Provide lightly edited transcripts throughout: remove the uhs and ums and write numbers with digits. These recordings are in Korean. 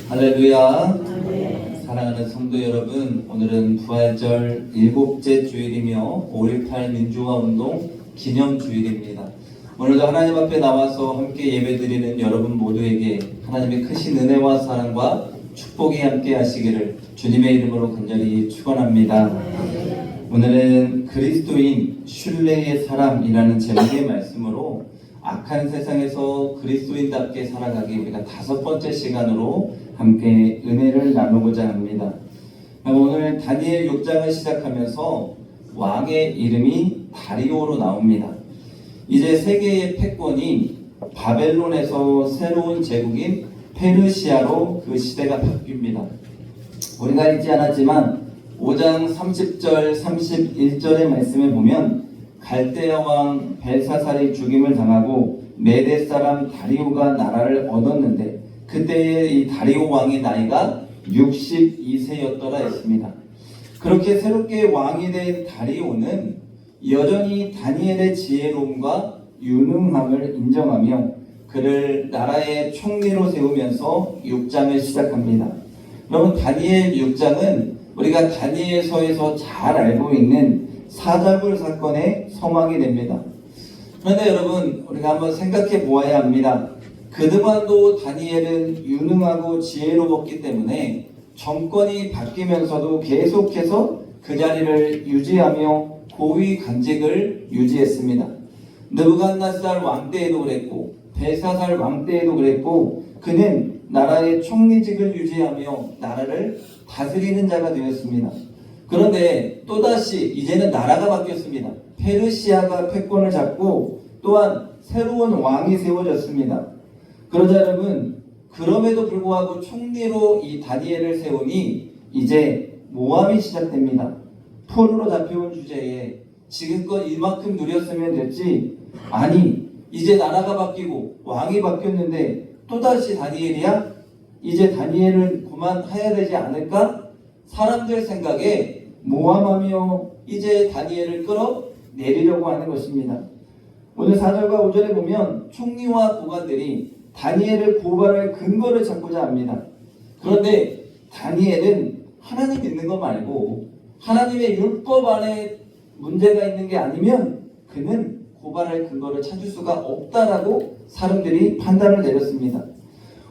할렐루야. 사랑하는 성도 여러분, 오늘은 부활절 7째 주일이며 5.18 민주화운동 기념주일입니다. 오늘도 하나님 앞에 나와서 함께 예배드리는 여러분 모두에게 하나님의 크신 은혜와 사랑과 축복이 함께 하시기를 주님의 이름으로 간절히 축원합니다. 오늘은 그리스도인 슐레의 사람이라는 제목의 말씀으로 악한 세상에서 그리스도인답게 살아가기 우리가 5번째 시간으로 함께 은혜를 나누고자 합니다. 오늘 다니엘 6장을 시작하면서 왕의 이름이 다리오로 나옵니다. 이제 세계의 패권이 바벨론에서 새로운 제국인 페르시아로 그 시대가 바뀝니다. 우리가 읽지 않았지만 5장 30절 31절의 말씀에 보면 갈대아 왕 벨사살이 죽임을 당하고 메대 사람 다리오가 나라를 얻었는데 그때의 이 다리오 왕의 나이가 62세였더라 했습니다. 그렇게 새롭게 왕이 된 다리오는 여전히 다니엘의 지혜로움과 유능함을 인정하며 그를 나라의 총리로 세우면서 6장을 시작합니다. 여러분, 다니엘 6장은 우리가 다니엘서에서 잘 알고 있는 사자굴 사건의 서막이 됩니다. 그런데 여러분, 우리가 한번 생각해 보아야 합니다. 그동안도 다니엘은 유능하고 지혜로웠기 때문에 정권이 바뀌면서도 계속해서 그 자리를 유지하며 고위 간직을 유지했습니다. 느부갓네살 왕 때에도 그랬고 벨사살 왕 때에도 그랬고 그는 나라의 총리직을 유지하며 나라를 다스리는 자가 되었습니다. 그런데 또다시 이제는 나라가 바뀌었습니다. 페르시아가 패권을 잡고 또한 새로운 왕이 세워졌습니다. 그러자 여러분, 그럼에도 불구하고 총리로 이 다니엘을 세우니 이제 모함이 시작됩니다. 포로로 잡혀온 주제에 지금껏 이만큼 누렸으면 됐지, 아니 이제 나라가 바뀌고 왕이 바뀌었는데 또다시 다니엘이야? 이제 다니엘은 그만해야 되지 않을까? 사람들 생각에 모함하며 이제 다니엘을 끌어내리려고 하는 것입니다. 오늘 4절과 5절에 보면 총리와 고관들이 다니엘을 고발할 근거를 찾고자 합니다. 그런데 다니엘은 하나님 믿는 거 말고 하나님의 율법 안에 문제가 있는 게 아니면 그는 고발할 근거를 찾을 수가 없다라고 사람들이 판단을 내렸습니다.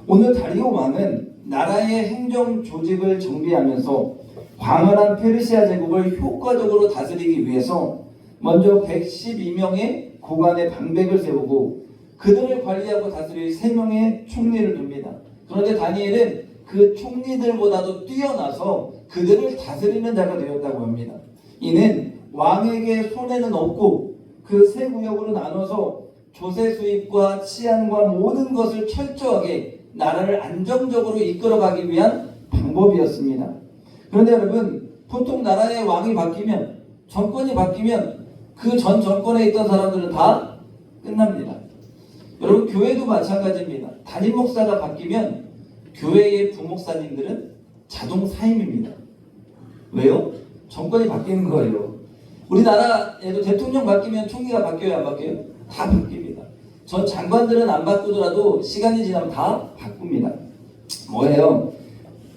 오늘 다리오 왕은 나라의 행정 조직을 정비하면서 광활한 페르시아 제국을 효과적으로 다스리기 위해서 먼저 112명의 고관의 방백을 세우고 그들을 관리하고 다스릴 3명의 총리를 둡니다. 그런데 다니엘은 그 총리들보다도 뛰어나서 그들을 다스리는 자가 되었다고 합니다. 이는 왕에게 손해는 없고 그 세 구역으로 나눠서 조세 수입과 치안과 모든 것을 철저하게 나라를 안정적으로 이끌어가기 위한 방법이었습니다. 그런데 여러분, 보통 나라의 왕이 바뀌면, 정권이 바뀌면 그 전 정권에 있던 사람들은 다 끝납니다. 여러분, 교회도 마찬가지입니다. 담임 목사가 바뀌면 교회의 부목사님들은 자동 사임입니다. 왜요? 정권이 바뀌는 거예요. 우리나라에도 대통령 바뀌면 총리가 바뀌어요, 안 바뀌어요? 다 바뀝니다. 전 장관들은 안 바꾸더라도 시간이 지나면 다 바꿉니다. 뭐예요?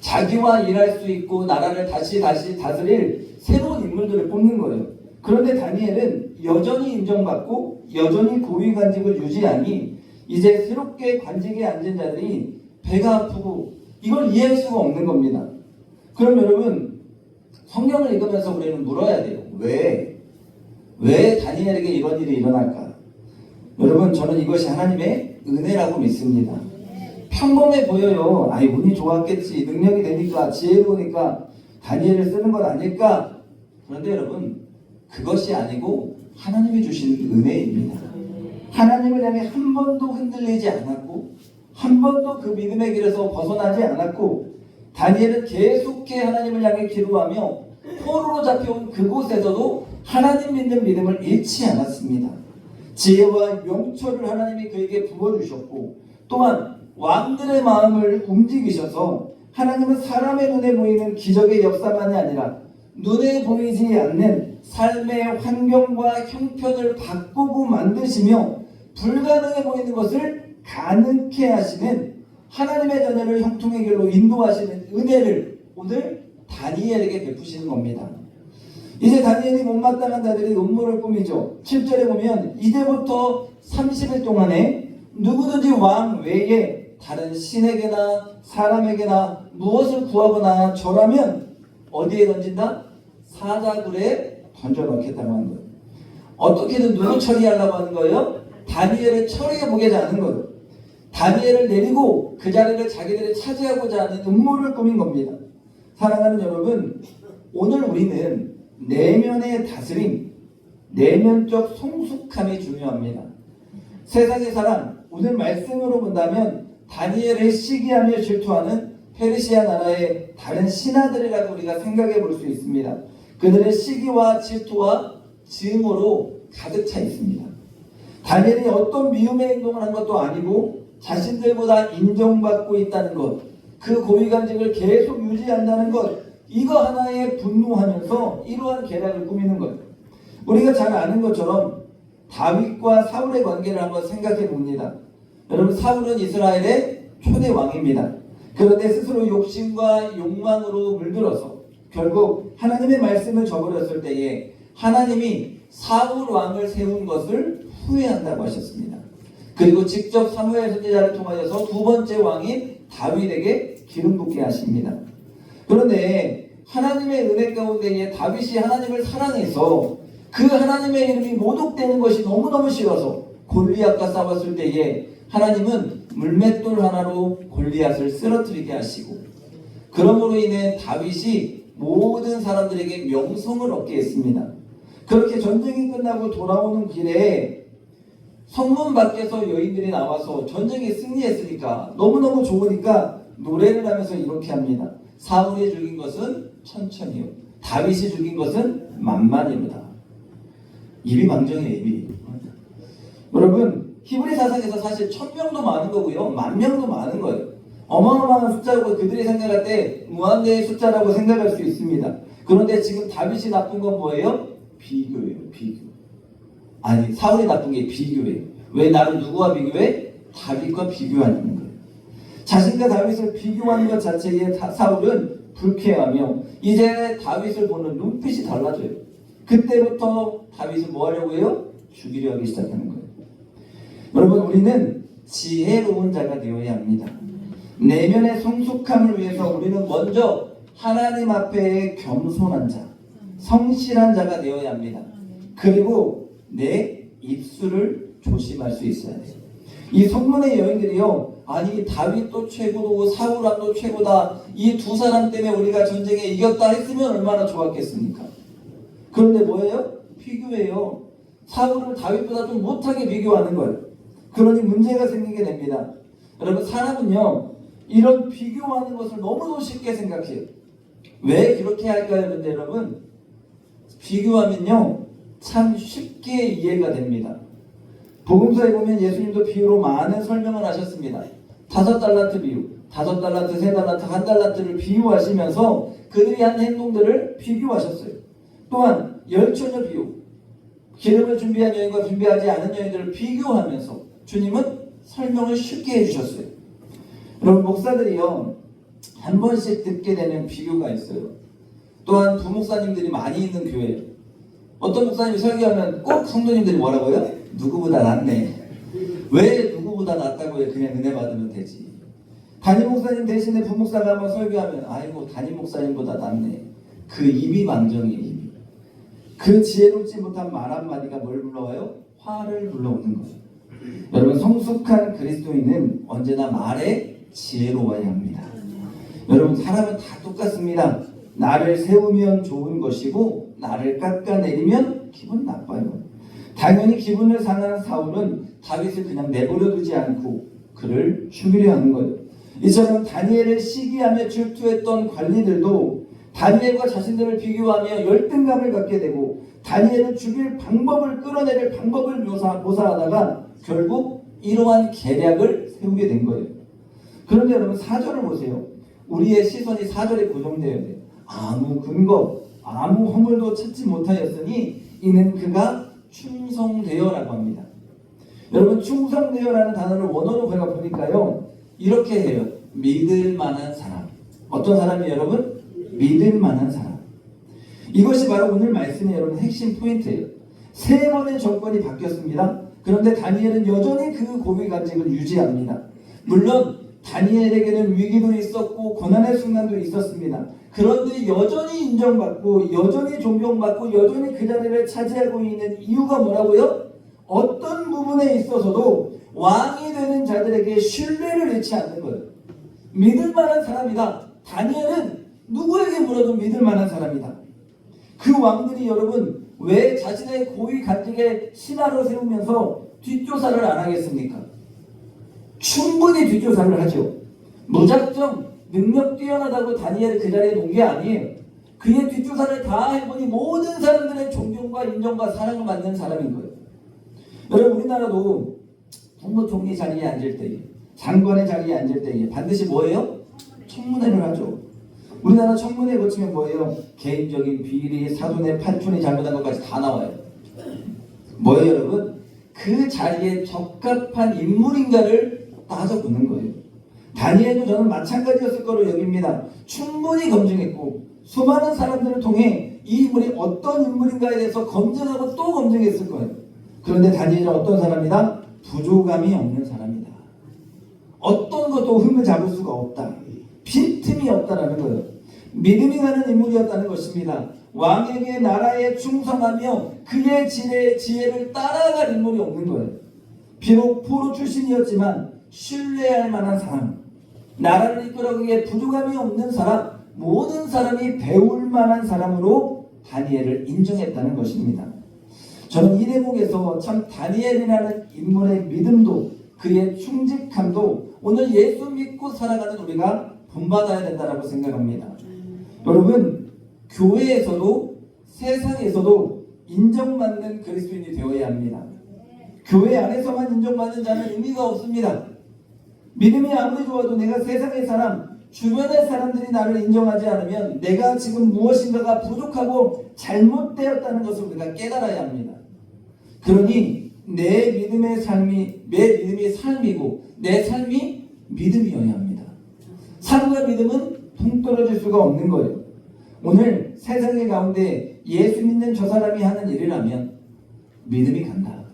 자기와 일할 수 있고 나라를 다시 다스릴 새로운 인물들을 뽑는 거예요. 그런데 다니엘은 여전히 인정받고 여전히 고위 관직을 유지하니 이제 새롭게 관직에 앉은 자들이 배가 아프고 이걸 이해할 수가 없는 겁니다. 그럼 여러분, 성경을 읽으면서 우리는 물어야 돼요. 왜 다니엘에게 이런 일이 일어날까? 여러분, 저는 이것이 하나님의 은혜라고 믿습니다. 평범해 보여요. 아이, 운이 좋았겠지, 능력이 되니까, 지혜로우니까 다니엘을 쓰는 것 아닐까? 그런데 여러분, 그것이 아니고 하나님이 주신 은혜입니다. 하나님을 향해 한 번도 흔들리지 않았고 한 번도 그 믿음의 길에서 벗어나지 않았고 다니엘은 계속해 하나님을 향해 기도하며 포로로 잡혀온 그곳에서도 하나님 믿는 믿음을 잃지 않았습니다. 지혜와 용처를 하나님이 그에게 부어주셨고 또한 왕들의 마음을 움직이셔서 하나님은 사람의 눈에 보이는 기적의 역사만이 아니라 눈에 보이지 않는 삶의 환경과 형편을 바꾸고 만드시며 불가능해 보이는 것을 가능케 하시는 하나님의 자녀를 형통의 길로 인도하시는 은혜를 오늘 다니엘에게 베푸시는 겁니다. 이제 다니엘이 못마땅한 자들이 음모를 꾸미죠. 7절에 보면 이제부터 30일 동안에 누구든지 왕 외에 다른 신에게나 사람에게나 무엇을 구하거나 절하면 어디에 던진다? 사자굴에 던져넣겠다고 하는 거예요. 어떻게든 누구 처리하려고 하는 거예요? 다니엘을 처리해보게 하는 거예요. 다니엘을 내리고 그 자리를 자기들이 차지하고자 하는 음모를 꾸민 겁니다. 사랑하는 여러분, 오늘 우리는 내면의 다스림, 내면적 성숙함이 중요합니다. 세상의 사람, 오늘 말씀으로 본다면 다니엘을 시기하며 질투하는 페르시아 나라의 다른 신하들이라고 우리가 생각해 볼 수 있습니다. 그들의 시기와 질투와 증오로 가득 차 있습니다. 다니엘이 어떤 미움의 행동을 한 것도 아니고 자신들보다 인정받고 있다는 것, 그 고위간직을 계속 유지한다는 것, 이거 하나에 분노하면서 이러한 계략을 꾸미는 거예요. 우리가 잘 아는 것처럼 다윗과 사울의 관계를 한번 생각해 봅니다. 여러분, 사울은 이스라엘의 초대 왕입니다. 그런데 스스로 욕심과 욕망으로 물들어서 결국 하나님의 말씀을 저버렸을 때에 하나님이 사울 왕을 세운 것을 후회한다고 하셨습니다. 그리고 직접 사무엘 선지자를 통하여서 두 번째 왕인 다윗에게 기름 붓게 하십니다. 그런데 하나님의 은혜 가운데에 다윗이 하나님을 사랑해서 그 하나님의 이름이 모독되는 것이 너무너무 싫어서 골리앗과 싸웠을 때에 하나님은 물맷돌 하나로 골리앗을 쓰러뜨리게 하시고, 그러므로 인해 다윗이 모든 사람들에게 명성을 얻게 했습니다. 그렇게 전쟁이 끝나고 돌아오는 길에 성문 밖에서 여인들이 나와서 전쟁에 승리했으니까 너무너무 좋으니까 노래를 하면서 이렇게 합니다. 사울이 죽인 것은 천천히요, 다윗이 죽인 것은 만만이로다. 입이 망정이에요, 입이. 여러분, 히브리 사상에서 사실 1000명도 많은 거고요, 10,000명도 많은 거예요. 어마어마한 숫자고 그들이 생각할 때 무한대의 숫자라고 생각할 수 있습니다. 그런데 지금 다윗이 나쁜 건 뭐예요? 비교예요, 비교. 아니, 사울이 나쁜 게 비교예요. 왜 나를 누구와 비교해? 다윗과 비교하는 거예요. 자신과 다윗을 비교하는 것 자체에 사울은 불쾌하며 이제 다윗을 보는 눈빛이 달라져요. 그때부터 다윗을 뭐 하려고 해요? 죽이려 하기 시작하는 거예요. 여러분, 우리는 지혜로운 자가 되어야 합니다. 내면의 성숙함을 위해서 우리는 먼저 하나님 앞에 겸손한 자, 성실한 자가 되어야 합니다. 그리고 내 입술을 조심할 수 있어야 돼요. 이 성문의 여인들이요, 아니 다윗도 최고고 사울왕도 최고다, 이 두 사람 때문에 우리가 전쟁에 이겼다 했으면 얼마나 좋았겠습니까? 그런데 뭐예요? 비교해요. 사울을 다윗보다 좀 못하게 비교하는 거예요. 그러니 문제가 생기게 됩니다. 여러분, 사람은요 이런 비교하는 것을 너무도 쉽게 생각해요. 왜 그렇게 할까요? 근데 여러분, 비교하면요 참 쉽게 이해가 됩니다. 복음서에 보면 예수님도 비유로 많은 설명을 하셨습니다. 5달란트 비유, 5달란트, 3달란트, 1달란트를 비유하시면서 그들이 한 행동들을 비교하셨어요. 또한 열처녀 비유, 기름을 준비한 여인과 준비하지 않은 여인들을 비교하면서 주님은 설명을 쉽게 해주셨어요. 여러분, 목사들이요 한 번씩 듣게 되는 비교가 있어요. 또한 부목사님들이 많이 있는 교회예요. 어떤 목사님이 설교하면 꼭 성도님들이 뭐라고요? 누구보다 낫네. 왜 누구보다 낫다고 해? 그냥 은혜 받으면 되지. 담임 목사님 대신에 부목사가 한번 설교하면 아이고 담임 목사님보다 낫네. 그 입이 망정이에요, 입이. 그 지혜롭지 못한 말 한마디가 뭘 불러와요? 화를 불러오는 거예요. 여러분, 성숙한 그리스도인은 언제나 말에 지혜로워야 합니다. 여러분, 사람은 다 똑같습니다. 나를 세우면 좋은 것이고 나를 깎아내리면 기분 나빠요. 당연히 기분을 상한 사울은 다윗을 그냥 내버려 두지 않고 그를 죽이려 하는 거예요. 이처럼 다니엘을 시기하며 질투했던 관리들도 다니엘과 자신들을 비교하며 열등감을 갖게 되고 다니엘을 죽일 방법을, 끌어내릴 방법을 모사하다가 결국 이러한 계략을 세우게 된 거예요. 그런데 여러분, 4절을 보세요. 우리의 시선이 4절에 고정되어야 돼요. 아무 근거, 아무 허물도 찾지 못하였으니 이는 그가 충성되어라고 합니다. 여러분, 충성되어라는 단어를 원어로 제가 보니까요, 이렇게 해요. 믿을 만한 사람. 어떤 사람이 여러분? 믿을 만한 사람. 이것이 바로 오늘 말씀의 여러분 핵심 포인트예요. 세 번의 정권이 바뀌었습니다. 그런데 다니엘은 여전히 그 고위 간직을 유지합니다. 물론 다니엘에게는 위기도 있었고 고난의 순간도 있었습니다. 그런데 여전히 인정받고 여전히 존경받고 여전히 그 자리를 차지하고 있는 이유가 뭐라고요? 어떤 부분에 있어서도 왕이 되는 자들에게 신뢰를 잃지 않는 거예요. 믿을 만한 사람이다. 다니엘은 누구에게 물어도 믿을 만한 사람이다. 그 왕들이 여러분 왜 자신의 고위 간직에 신하로 세우면서 뒷조사를 안 하겠습니까? 충분히 뒷조사를 하죠. 무작정 능력 뛰어나다고 다니엘을 그 자리에 놓은 게 아니에요. 그의 뒷조사를 다 해보니 모든 사람들의 존경과 인정과 사랑을 받는 사람인 거예요. 여러분 우리나라도 국무총리 자리에 앉을 때, 장관의 자리에 앉을 때 반드시 뭐예요? 청문회를 하죠. 우리나라 청문회 거치면 뭐예요? 개인적인 비리, 사돈의 판촌이 잘못한 것까지 다 나와요. 뭐예요 여러분? 그 자리에 적합한 인물인가를 따져보는 거예요. 다니엘도 저는 마찬가지였을 거로 여깁니다. 충분히 검증했고 수많은 사람들을 통해 이 인물이 어떤 인물인가에 대해서 검증하고 또 검증했을 거예요. 그런데 다니엘은 어떤 사람이다? 부족함이 없는 사람이다. 어떤 것도 흠을 잡을 수가 없다. 빈틈이 없다라는 거예요. 믿음이 가는 인물이었다는 것입니다. 왕에게 나라에 충성하며 그의 지혜를 따라갈 인물이 없는 거예요. 비록 포로 출신이었지만 신뢰할 만한 사람, 나라를 이끌어가기에 부족함이 없는 사람, 모든 사람이 배울 만한 사람으로 다니엘을 인정했다는 것입니다. 저는 이 대목에서 참 다니엘이라는 인물의 믿음도 그의 충직함도 오늘 예수 믿고 살아가는 우리가 본받아야 된다고 생각합니다. 여러분 교회에서도 세상에서도 인정받는 그리스도인이 되어야 합니다. 교회 안에서만 인정받는 자는 의미가 없습니다. 믿음이 아무리 좋아도 내가 세상의 사람, 주변의 사람들이 나를 인정하지 않으면 내가 지금 무엇인가가 부족하고 잘못되었다는 것을 우리가 깨달아야 합니다. 그러니 내 믿음의 삶이 삶이고 내 삶이 믿음이어야 합니다. 삶과 믿음은 동떨어질 수가 없는 거예요. 오늘 세상의 가운데 예수 믿는 저 사람이 하는 일이라면 믿음이 간다.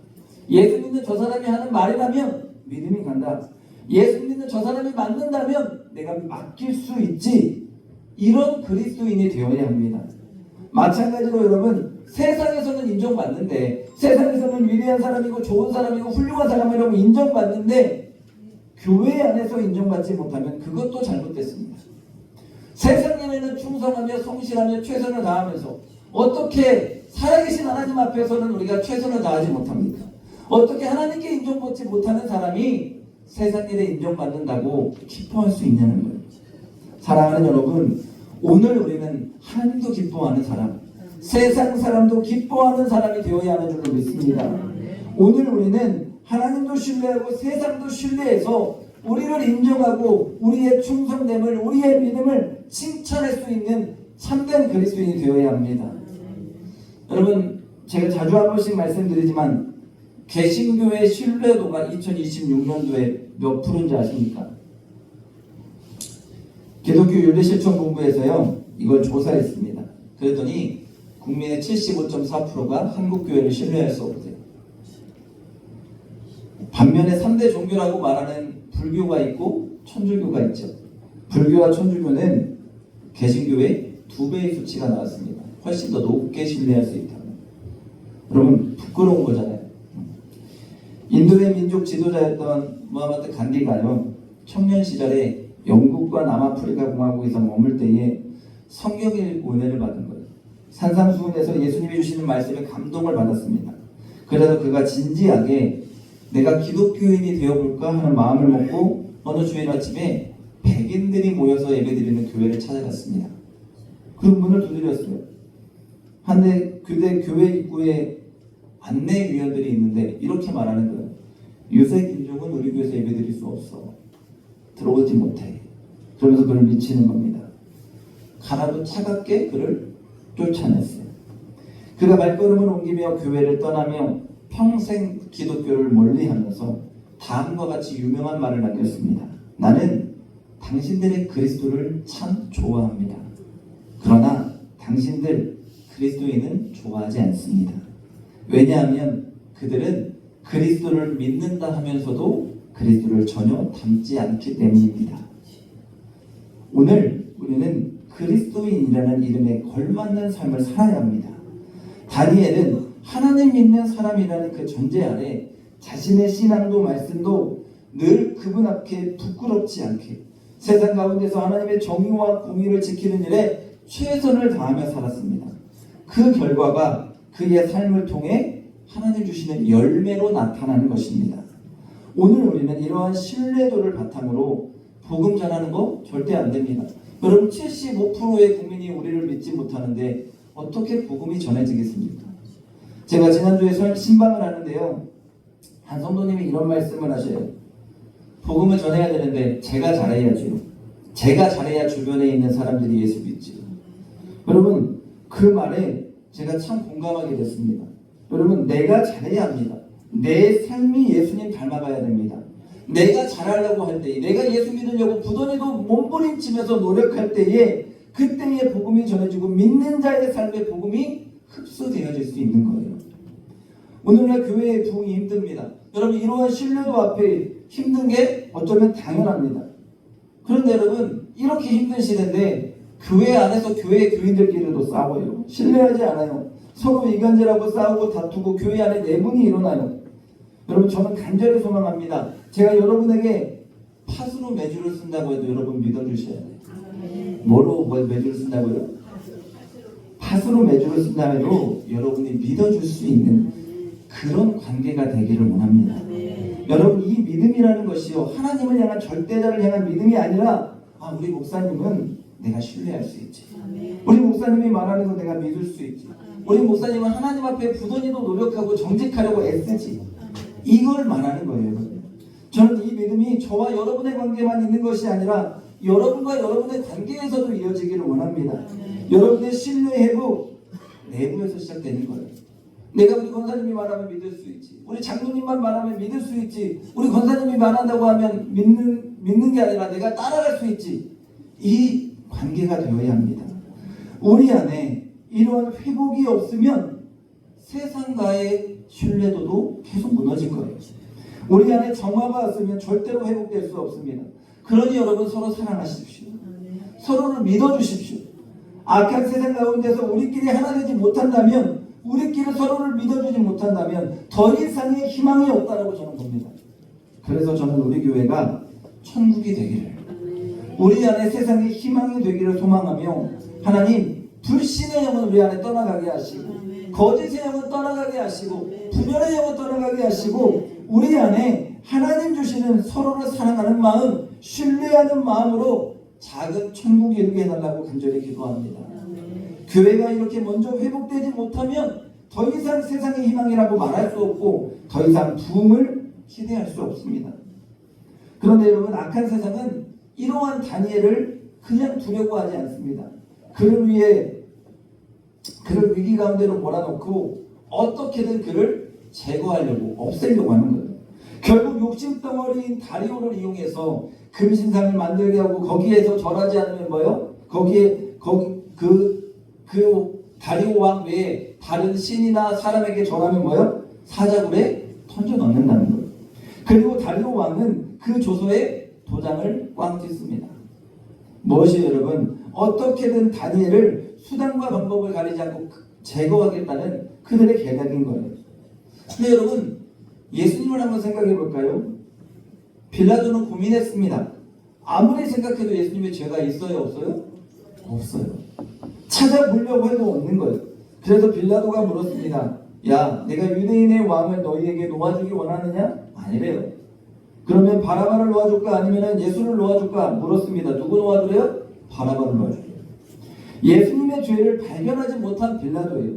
예수 믿는 저 사람이 하는 말이라면 믿음이 간다. 예수 믿는 저 사람이 맞는다면 내가 맡길 수 있지. 이런 그리스도인이 되어야 합니다. 마찬가지로 여러분 세상에서는 인정받는데 세상에서는 위대한 사람이고 좋은 사람이고 훌륭한 사람이라고 인정받는데 교회 안에서 인정받지 못하면 그것도 잘못됐습니다. 세상에는 충성하며 성실하며 최선을 다하면서 어떻게 살아계신 하나님 앞에서는 우리가 최선을 다하지 못합니까? 어떻게 하나님께 인정받지 못하는 사람이 세상 일에 인정받는다고 기뻐할 수 있냐는 거예요. 사랑하는 여러분, 오늘 우리는 하나님도 기뻐하는 사람, 세상 사람도 기뻐하는 사람이 되어야 하는 줄로 믿습니다. 오늘 우리는 하나님도 신뢰하고 세상도 신뢰해서 우리를 인정하고 우리의 충성됨을, 우리의 믿음을 칭찬할 수 있는 참된 그리스도인이 되어야 합니다. 여러분, 제가 자주 한 번씩 말씀드리지만 개신교의 신뢰도가 2026년도에 몇 프로인지 아십니까? 기독교 윤리실천본부에서요 이걸 조사했습니다. 그랬더니 국민의 75.4%가 한국교회를 신뢰할 수 없대요. 반면에 3대 종교라고 말하는 불교가 있고 천주교가 있죠. 불교와 천주교는 개신교의 2배의 수치가 나왔습니다. 훨씬 더 높게 신뢰할 수 있다. 여러분 부끄러운 거잖아요. 인도의 민족 지도자였던 무하마드 간디가요 청년 시절에 영국과 남아프리카 공화국에서 머물 때에 성경의 은혜를 받은 거예요. 산상수훈에서 예수님이 주시는 말씀에 감동을 받았습니다. 그래서 그가 진지하게 내가 기독교인이 되어볼까 하는 마음을 먹고 어느 주일 아침에 백인들이 모여서 예배드리는 교회를 찾아갔습니다. 그 문을 두드렸어요. 한데 그때 교회 입구에 안내위원들이 있는데 이렇게 말하는 거예요. 유색 인종은 우리 교회에서 예배드릴 수 없어. 들어오지 못해. 그러면서 그를 미치는 겁니다. 가라도 차갑게 그를 쫓아냈어요. 그가 발걸음을 옮기며 교회를 떠나며 평생 기독교를 멀리하면서 다음과 같이 유명한 말을 남겼습니다. 나는 당신들의 그리스도를 참 좋아합니다. 그러나 당신들 그리스도인은 좋아하지 않습니다. 왜냐하면 그들은 그리스도를 믿는다 하면서도 그리스도를 전혀 닮지 않기 때문입니다. 오늘 우리는 그리스도인이라는 이름에 걸맞는 삶을 살아야 합니다. 다니엘은 하나님 믿는 사람이라는 그 전제 아래 자신의 신앙도 말씀도 늘 그분 앞에 부끄럽지 않게 세상 가운데서 하나님의 정의와 공의를 지키는 일에 최선을 다하며 살았습니다. 그 결과가 그의 삶을 통해 하나님 주시는 열매로 나타나는 것입니다. 오늘 우리는 이러한 신뢰도를 바탕으로 복음 전하는 거 절대 안 됩니다. 여러분 75%의 국민이 우리를 믿지 못하는데 어떻게 복음이 전해지겠습니까? 제가 지난주에 신방을 하는데요. 한 성도님이 이런 말씀을 하셔요. 복음을 전해야 되는데 제가 잘해야죠. 제가 잘해야 주변에 있는 사람들이 예수 믿지요. 여러분 그 말에 제가 참 공감하게 됐습니다. 여러분 내가 잘해야 합니다. 내 삶이 예수님 닮아가야 됩니다. 내가 잘하려고 할 때, 내가 예수 믿으려고 부단히도 몸부림치면서 노력할 때에 그때의 복음이 전해지고 믿는 자의 삶의 복음이 흡수되어질 수 있는 거예요. 오늘날 교회의 부흥이 힘듭니다. 여러분 이러한 신뢰도 앞에 힘든 게 어쩌면 당연합니다. 그런데 여러분 이렇게 힘든 시대인데 교회 안에서 교회 교인들끼리도 싸워요. 신뢰하지 않아요. 서로 이간질하고 싸우고 다투고 교회 안에 내분이 일어나요. 여러분 저는 간절히 소망합니다. 제가 여러분에게 팥으로 매주를 쓴다고 해도 여러분 믿어주셔야 돼요. 뭐로 매주를 쓴다고요? 팥으로 매주를 쓴다고 해도 여러분이 믿어줄 수 있는 그런 관계가 되기를 원합니다. 여러분 이 믿음이라는 것이요 하나님을 향한 절대자를 향한 믿음이 아니라 우리 목사님은 내가 신뢰할 수 있지. 우리 목사님이 말하는 거 내가 믿을 수 있지. 우리 목사님은 하나님 앞에 부단히도 노력하고 정직하려고 애쓰지. 이걸 말하는 거예요. 저는 이 믿음이 저와 여러분의 관계만 있는 것이 아니라 여러분과 여러분의 관계에서도 이어지기를 원합니다. 여러분의 신뢰 회복 내부에서 시작되는 거예요. 내가 우리 권사님이 말하면 믿을 수 있지. 우리 장로님만 말하면 믿을 수 있지. 우리 권사님이 말한다고 하면 믿는 게 아니라 내가 따라갈 수 있지. 이 관계가 되어야 합니다. 우리 안에 이러한 회복이 없으면 세상과의 신뢰도도 계속 무너질 거예요. 우리 안에 정화가 없으면 절대로 회복될 수 없습니다. 그러니 여러분 서로 사랑하십시오. 서로를 믿어주십시오. 악한 세상 가운데서 우리끼리 하나 되지 못한다면 우리끼리 서로를 믿어주지 못한다면 더 이상의 희망이 없다라고 저는 봅니다. 그래서 저는 우리 교회가 천국이 되기를 우리 안에 세상의 희망이 되기를 소망하며 하나님 불신의 영은 우리 안에 떠나가게 하시고 거짓의 영은 떠나가게 하시고 분열의 영은 떠나가게 하시고 우리 안에 하나님 주시는 서로를 사랑하는 마음 신뢰하는 마음으로 작은 천국이 이루게 해달라고 간절히 기도합니다. 교회가 이렇게 먼저 회복되지 못하면 더 이상 세상의 희망이라고 말할 수 없고 더 이상 부흥을 기대할 수 없습니다. 그런데 여러분 악한 세상은 이러한 다니엘을 그냥 두려고 하지 않습니다. 그를 위기 가운데로 몰아넣고 어떻게든 그를 제거하려고 없애려고 하는 거예요. 결국 욕심덩어리인 다리오를 이용해서 금신상을 만들게 하고 거기에서 절하지 않으면 뭐요? 그 다리오 왕 외에 다른 신이나 사람에게 절하면 뭐요? 사자굴에 던져 넣는다는 거예요. 그리고 다리오 왕은 그 조서에 도장을 꽝 찍습니다. 무엇이 여러분? 어떻게든 다니엘을 수단과 방법을 가리지 않고 제거하겠다는 그들의 계략인 거예요. 근데 여러분 예수님을 한번 생각해 볼까요? 빌라도는 고민했습니다. 아무리 생각해도 예수님의 죄가 있어요? 없어요? 없어요. 찾아보려고 해도 없는 거예요. 그래서 빌라도가 물었습니다. 야, 내가 유대인의 왕을 너희에게 놓아주기 원하느냐? 아니래요. 그러면 바라바를 놓아줄까? 아니면 예수를 놓아줄까? 물었습니다. 누구 놓아주래요? 바라바를 놓아주래요. 예수님의 죄를 발견하지 못한 빌라도예요.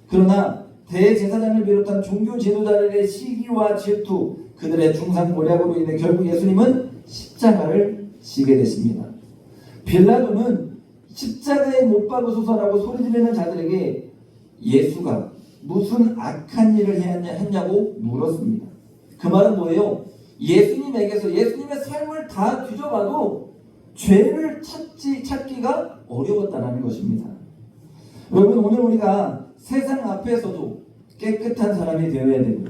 그러나 대제사장을 비롯한 종교 지도자들의 시기와 질투, 그들의 중상모략으로 인해 결국 예수님은 십자가를 지게 됐습니다. 빌라도는 십자가에 못 박으소서라고 소리지르는 자들에게 예수가 무슨 악한 일을 했냐고 물었습니다. 그 말은 뭐예요? 예수님에게서 예수님의 삶을 다 뒤져봐도 죄를 찾기가 어려웠다는 것입니다. 여러분, 오늘 우리가 세상 앞에서도 깨끗한 사람이 되어야 되고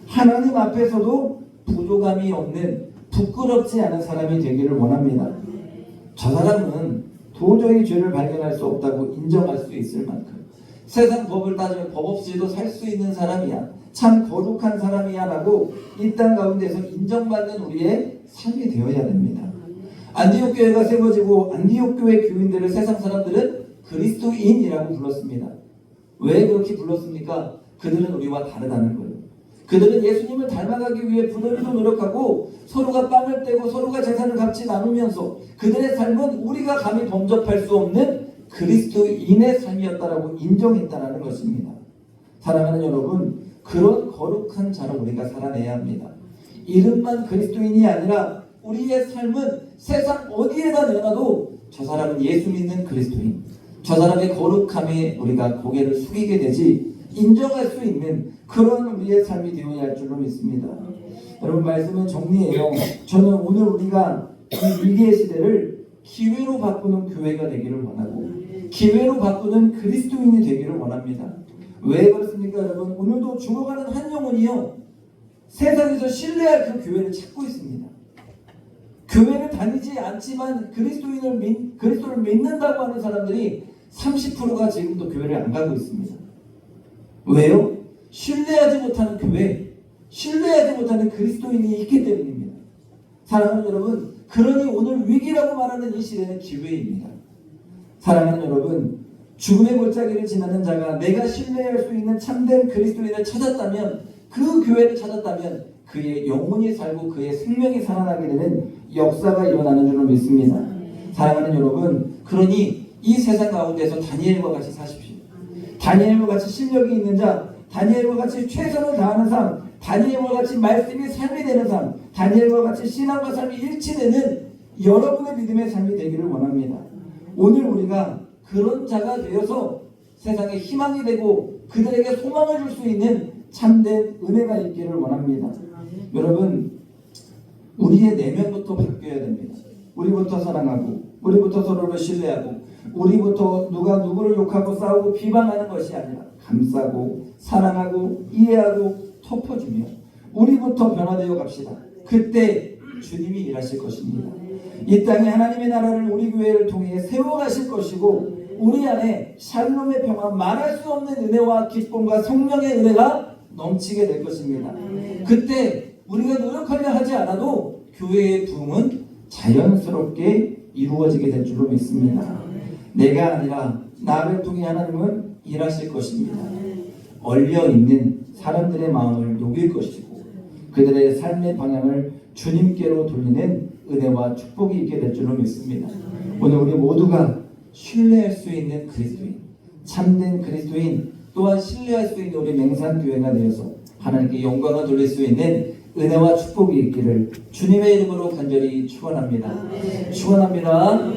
하나님 앞에서도 부족함이 없는 부끄럽지 않은 사람이 되기를 원합니다. 저 사람은 도저히 죄를 발견할 수 없다고 인정할 수 있을 만큼 세상 법을 따지면 법 없이도 살 수 있는 사람이야, 참 거룩한 사람이야 라고 이 땅 가운데서 인정받는 우리의 삶이 되어야 됩니다. 안디옥 교회가 세워지고 안디옥 교회 교인들을 세상 사람들은 그리스도인이라고 불렀습니다. 왜 그렇게 불렀습니까? 그들은 우리와 다르다는 거예요. 그들은 예수님을 닮아가기 위해 부단히도 노력하고 서로가 빵을 떼고 서로가 재산을 같이 나누면서 그들의 삶은 우리가 감히 범접할 수 없는 그리스도인의 삶이었다라고 인정했다는 것입니다. 사랑하는 여러분, 그런 거룩한 자로 우리가 살아내야 합니다. 이름만 그리스도인이 아니라 우리의 삶은 세상 어디에다 내놔도 저 사람은 예수 믿는 그리스도인, 저 사람의 거룩함에 우리가 고개를 숙이게 되지 인정할 수 있는 그런 우리의 삶이 되어야 할 줄로 믿습니다. 여러분, 말씀은 정리해요. 저는 오늘 우리가 이 위기의 시대를 기회로 바꾸는 교회가 되기를 원하고 기회로 바꾸는 그리스도인이 되기를 원합니다. 왜 그렇습니까? 여러분, 오늘도 죽어가는 한 영혼이요, 세상에서 신뢰할 그 교회를 찾고 있습니다. 교회를 다니지 않지만 그리스도를 믿는다고 하는 사람들이 30%가 지금도 교회를 안 가고 있습니다. 왜요? 신뢰하지 못하는 교회, 신뢰하지 못하는 그리스도인이 있기 때문입니다. 사랑하는 여러분, 그러니 오늘 위기라고 말하는 이 시대는 기회입니다. 사랑하는 여러분, 죽음의 골짜기를 지나는 자가 내가 신뢰할 수 있는 참된 그리스도인을 찾았다면, 그 교회를 찾았다면 그의 영혼이 살고 그의 생명이 살아나게 되는 역사가 일어나는 줄로 믿습니다. 사랑하는 여러분, 그러니 이 세상 가운데서 다니엘과 같이 사십시오. 다니엘과 같이 실력이 있는 자, 다니엘과 같이 최선을 다하는 삶, 다니엘과 같이 말씀이 삶이 되는 삶, 다니엘과 같이 신앙과 삶이 일치되는 여러분의 믿음의 삶이 되기를 원합니다. 오늘 우리가 그런 자가 되어서 세상에 희망이 되고 그들에게 소망을 줄 수 있는 참된 은혜가 있기를 원합니다. 여러분, 우리의 내면부터 바뀌어야 됩니다. 우리부터 사랑하고, 우리부터 서로를 신뢰하고, 우리부터 누가 누구를 욕하고 싸우고 비방하는 것이 아니라 감싸고 사랑하고 이해하고 덮어주며 우리부터 변화되어 갑시다. 그때 주님이 일하실 것입니다. 이 땅에 하나님의 나라를 우리 교회를 통해 세워가실 것이고 우리 안에 샬롬의 평화, 말할 수 없는 은혜와 기쁨과 성령의 은혜가 넘치게 될 것입니다. 그때 우리가 노력하려 하지 않아도 교회의 부흥은 자연스럽게 이루어지게 될 줄로 믿습니다. 내가 아니라 나를 통해 하나님은 일하실 것입니다. 얼려있는 사람들의 마음을 녹일 것이고 그들의 삶의 방향을 주님께로 돌리는 은혜와 축복이 있게 될 줄로 믿습니다. 오늘 우리 모두가 신뢰할 수 있는 그리스도인, 참된 그리스도인, 또한 신뢰할 수 있는 우리 맹산교회가 되어서 하나님께 영광을 돌릴 수 있는 은혜와 축복이 있기를 주님의 이름으로 간절히 축원합니다. 축원합니다.